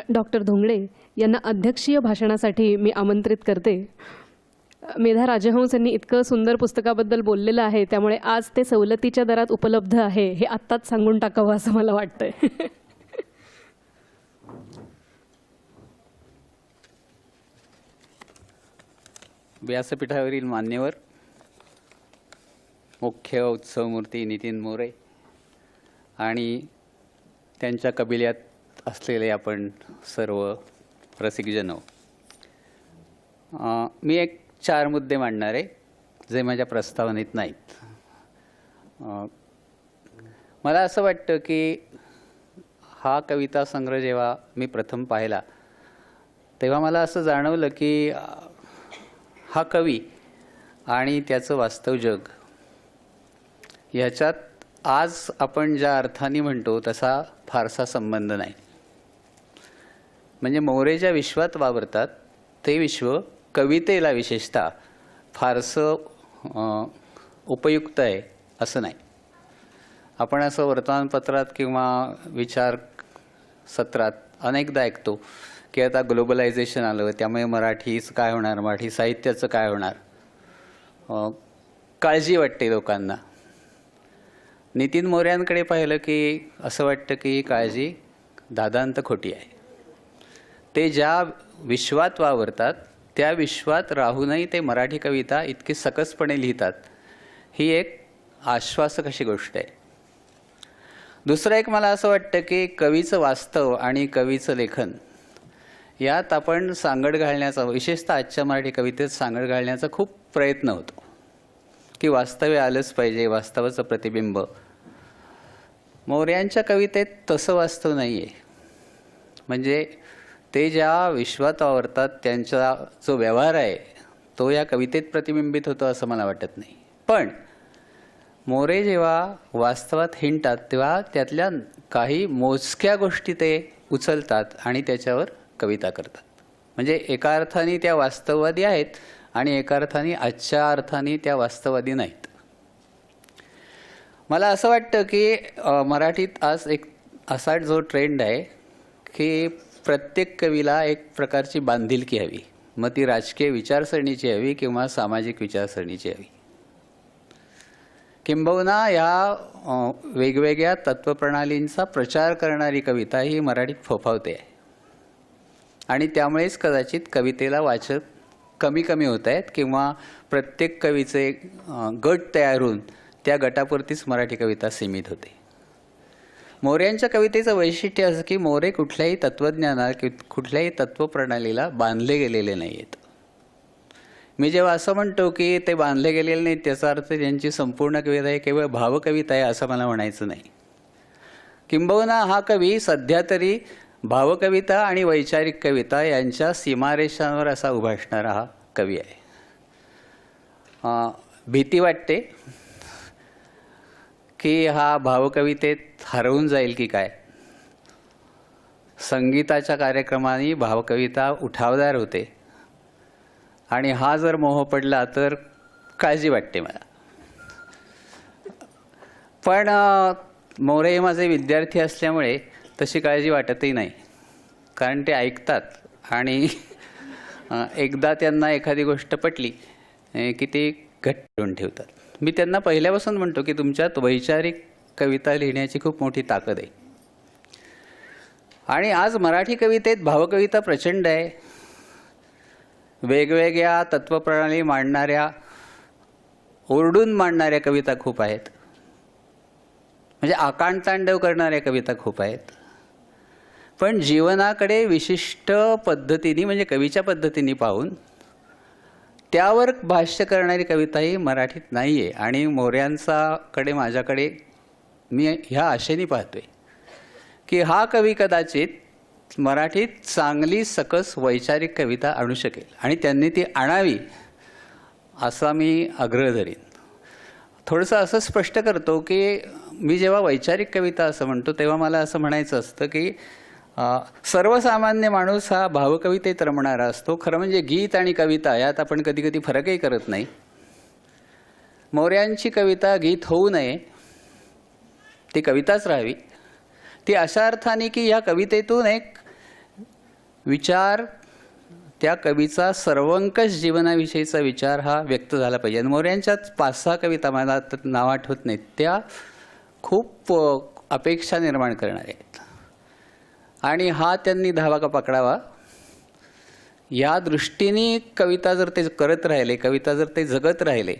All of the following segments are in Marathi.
डॉक्टर धोंगडे यांना अध्यक्षीय भाषणासाठी मी आमंत्रित करते. मेधा राजहंस यांनी इतकं सुंदर पुस्तकाबद्दल बोललेलं आहे, त्यामुळे आज ते सवलतीच्या दरात उपलब्ध आहे हे आत्ताच सांगून टाकावं असं मला वाटतंय. व्यासपीठावरील मान्यवर, मुख्य उत्सवमूर्ती नितीन मोरे आणि त्यांच्या कबिल्यात असलेले आपण सर्व रसिकजन, मी एक 4 मुद्दे मांडणार आहे जे माझ्या प्रस्तावनेत नाहीत. मला असं वाटतं की हा कविता संग्रह जेव्हा मी प्रथम पाहिला तेव्हा मला असं जाणवलं की हा कवी आणि त्याचं वास्तव जग ह्याच्यात आज आपण ज्या अर्थाने म्हणतो तसा फारसा संबंध नाही. म्हणजे मोरे ज्या विश्वात वावरतात ते विश्व कवितेला विशेषतः फारसं उपयुक्त आहे असं नाही. आपण असं वर्तमानपत्रात किंवा विचार सत्रात अनेकदा ऐकतो की आता ग्लोबलायझेशन आलं, त्यामुळे मराठीचं काय होणार, मराठी साहित्याचं काय होणार, काळजी वाटते लोकांना. नितीन मोऱ्यांकडे पाहिलं की असं वाटतं की ही काळजी दादांत खोटी आहे. ते ज्या विश्वात वावरतात त्या विश्वात राहूनही ते मराठी कविता इतकी सकसपणे लिहितात, ही एक आश्वासक अशी गोष्ट आहे. दुसरं एक मला असं वाटतं की कवीचं वास्तव आणि कवीचं लेखन यात आपण सांगड घालण्याचा, विशेषतः आजच्या मराठी कवितेत सांगड घालण्याचा खूप प्रयत्न होतो की वास्तव्य आलंच पाहिजे, वास्तवाचं प्रतिबिंब. मोऱ्यांच्या कवितेत तसं वास्तव नाही आहे. म्हणजे ते ज्या विश्वात वावरतात त्यांचा जो व्यवहार आहे तो या कवितेत प्रतिबिंबित होतो असं मला वाटत नाही. पण मोरे जेव्हा वास्तवात हिंडतात तेव्हा त्यातल्या काही मोजक्या गोष्टी ते उचलतात आणि त्याच्यावर कविता करतात. म्हणजे एका अर्थाने त्या वास्तववादी आहेत आणि एका अर्थाने आजच्या अर्थाने त्या वास्तववादी नाहीत. मला असं वाटतं की मराठीत आज एक असा जो ट्रेंड आहे की प्रत्येक कवीला एक प्रकारची बांधिलकी हवी. मग ती राजकीय विचारसरणीची हवी किंवा सामाजिक विचारसरणीची हवी. किंबहुना ह्या वेगवेगळ्या तत्त्वप्रणालींचा प्रचार करणारी कविता ही मराठीत फोफावते आहे आणि त्यामुळेच कदाचित कवितेला वाचक कमी कमी होत आहेत किंवा प्रत्येक कवीचे गट तयार होऊन त्या गटापुरतीच मराठी कविता सीमित होते. मोऱ्यांच्या कवितेचं वैशिष्ट्य असं की मोरे कुठल्याही तत्त्वज्ञानाला, कुठल्याही तत्त्वप्रणालीला बांधले गेलेले नाही आहेत. मी जेव्हा असं म्हणतो की ते बांधले गेलेले नाहीत त्याचा अर्थ त्यांची संपूर्ण कविता ही केवळ भावकविता आहे असं मला म्हणायचं नाही. किंबहुना हा कवी सध्या तरी भावकविता आणि वैचारिक कविता यांच्या सीमारेषांवर असा उभा असणारा हा कवी आहे. भीती वाटते की हा भावकवितेत हरवून जाईल की काय. संगीताच्या कार्यक्रमाने भावकविता उठावदार होते आणि हा जर मोह पडला तर काळजी वाटते मला. पण मोरे हे माझे विद्यार्थी असल्यामुळे तशी काळजी वाटतही नाही, कारण ते ऐकतात आणि एकदा त्यांना एखादी गोष्ट पटली की ती घट्ट करून ठेवतात. मी त्यांना पहिल्यापासून म्हणतो की तुमच्यात वैचारिक कविता लिहिण्याची खूप मोठी ताकद आहे आणि आज मराठी कवितेत भावकविता प्रचंड आहे. वेगवेगळ्या तत्त्वप्रणाली मांडणाऱ्या, ओरडून मांडणाऱ्या कविता खूप आहेत. म्हणजे आकांडतांडव करणाऱ्या कविता खूप आहेत. पण जीवनाकडे विशिष्ट पद्धतीने, म्हणजे कवीच्या पद्धतीने पाहून त्यावर भाष्य करणारी कविता ही मराठीत नाही आहे. आणि मोऱ्यांचाकडे माझ्याकडे मी ह्या आशेने पाहतोय की हा कवी कदाचित मराठीत चांगली सकस वैचारिक कविता आणू शकेल आणि त्यांनी ती आणावी असा मी आग्रह धरीन. थोडंसं असं स्पष्ट करतो की मी जेव्हा वैचारिक कविता असं म्हणतो तेव्हा मला असं म्हणायचं असतं की सर्वसामान्य माणूस हा भावकवितेत रमणारा असतो. खरं म्हणजे गीत आणि कविता यात आपण कधी कधी फरकही करत नाही. मोऱ्यांची कविता गीत होऊ नये, ती कविताच राहावी. ती अशा अर्थाने की या कवितेतून एक विचार, त्या कवीचा सर्वंकष जीवनाविषयीचा विचार हा व्यक्त झाला पाहिजे. आणि मोऱ्यांच्याच 5-6 कविता, मला आता नाव आठवत नाहीत, त्या खूप अपेक्षा निर्माण करणाऱ्या आहेत. आणि हा त्यांनी धावा का पकडावा या दृष्टीने कविता जर ते करत राहिले, कविता जर ते जगत राहिले,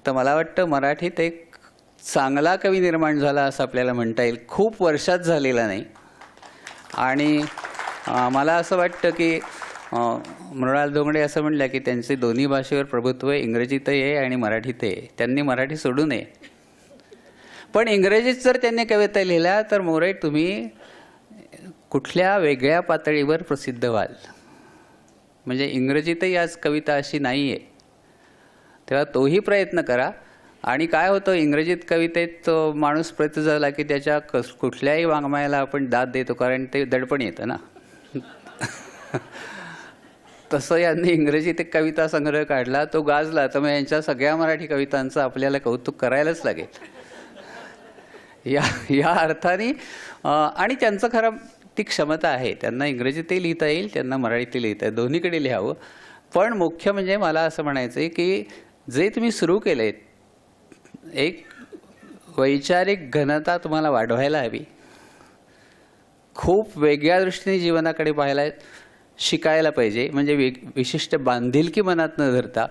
तर मला वाटतं मराठीत एक चांगला कवी निर्माण झाला असं आपल्याला म्हणता येईल. खूप वर्षात झालेला नाही. आणि मला असं वाटतं की मृणाल धोंगडे असं म्हणलं की त्यांचे दोन्ही भाषेवर प्रभुत्व आहे, इंग्रजीतही आहे आणि मराठीतही आहे. त्यांनी मराठी सोडू नये. पण इंग्रजीत जर त्यांनी कविता लिहिल्या तर मोरे तुम्ही कुठल्या वेगळ्या पातळीवर प्रसिद्ध व्हाल. म्हणजे इंग्रजीतही आज कविता अशी नाही आहे. तेव्हा तोही प्रयत्न करा. आणि काय होतं, इंग्रजीत कवितेत माणूस प्रयत्न झाला की त्याच्या कुठल्याही वाङ्मयाला आपण दाद देतो, कारण ते दडपण येतं ना. तसं यांनी इंग्रजीत एक कविता संग्रह काढला, तो गाजला, तर मग यांच्या सगळ्या मराठी कवितांचं आपल्याला कौतुक करायलाच लागेल. या अर्थाने आणि त्यांचं खरं ती क्षमता आहे. त्यांना इंग्रजीतही लिहिता येईल, त्यांना मराठीतही लिहिता येईल, दोन्हीकडे लिहावं. पण मुख्य म्हणजे मला असं म्हणायचं आहे की जे तुम्ही सुरू केलं आहे, एक वैचारिक घनता तुम्हाला वाढवायला हवी. खूप वेगळ्या दृष्टीने जीवनाकडे पाहायला शिकायला पाहिजे. म्हणजे विशिष्ट बांधिलकी मनात न धरता,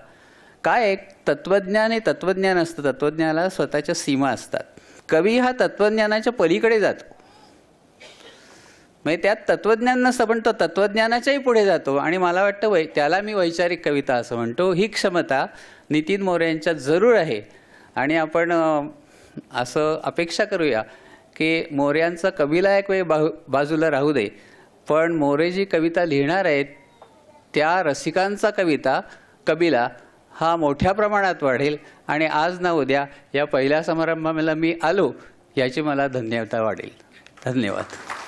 काय एक तत्त्वज्ञान हे तत्त्वज्ञान असतं, तत्त्वज्ञानाला स्वतःच्या सीमा असतात. कवी हा तत्त्वज्ञानाच्या पलीकडे जातो. म्हणजे त्यात तत्त्वज्ञान नसतं, पण तो तत्त्वज्ञानाच्याही पुढे जातो. आणि मला वाटतं त्याला मी वैचारिक कविता असं म्हणतो. ही क्षमता नितीन मोरे यांच्यात जरूर आहे. आणि आपण असं अपेक्षा करूया की मोऱ्यांचा कवीला एक वेळ बाजूला राहू दे, पण मोरे जी कविता लिहिणार आहेत त्या रसिकांचा कविला हा मोठ्या प्रमाणात वाढेल. आणि आज ना उद्या या पहिल्या समारंभाला मी आलो याची मला धन्यता वाढेल. धन्यवाद.